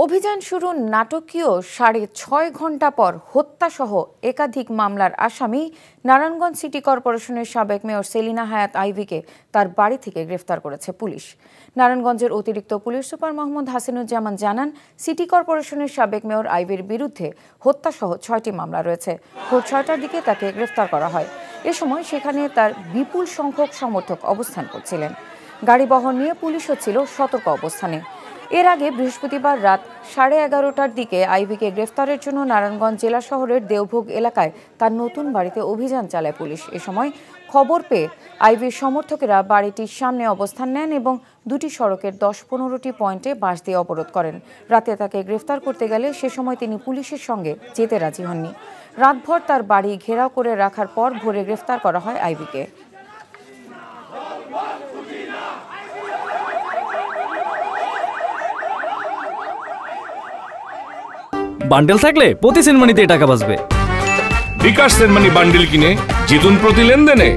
অভিযান শুরু নাটকীয় ৬.৫ ঘণ্টা পর হত্যাসহ একাধিক মামলার আসামি নারায়ণগঞ্জ সিটি কর্পোরেশনের সাবেক মেয়র সেলিনা হায়াৎ আইভীকে তার বাড়ি থেকে গ্রেফতার করেছে পুলিশ। নারায়ণগঞ্জের অতিরিক্ত পুলিশ সুপার মোহাম্মদ হাসিনুজ্জামান জানান, সিটি কর্পোরেশনের সাবেক মেয়র আইভীর বিরুদ্ধে হত্যাসহ ৬টি মামলা রয়েছে। ভোর ৬টার দিকে তাকে গ্রেফতার করা হয়। এ সময় সেখানে তার বিপুল সংখ্যক সমর্থক অবস্থান করছিলেন। গাড়ি বহর নিয়ে পুলিশও ছিল সতর্ক অবস্থানে। এর আগে বৃহস্পতিবার রাত 11:30টার দিকে আইভীকে গ্রেফতারের জন্য নারায়ণগঞ্জ জেলা শহরের দেওভোগ এলাকায় তার নতুন বাড়িতে অভিযান চালায় পুলিশ। এ সময় খবর পেয়ে আইভীর সমর্থকেরা বাড়িটির সামনে অবস্থান নেন এবং দুটি সড়কের 10-15টি পয়েন্টে বাঁশ দিয়ে অবরোধ করেন। রাতে তাকে গ্রেফতার করতে গেলে সে সময় তিনি পুলিশের সঙ্গে যেতে রাজি হননি। রাতভর তার বাড়ি ঘেরাও করে রাখার পর ভোরে গ্রেফতার করা হয় আইভীকে। বান্ডেল থাকলে প্রতি সেনমানিতে টাকা বাঁচবে। বিকাশ সেনমানি বান্ডেল কিনে জিতুন প্রতি লেনদেনে।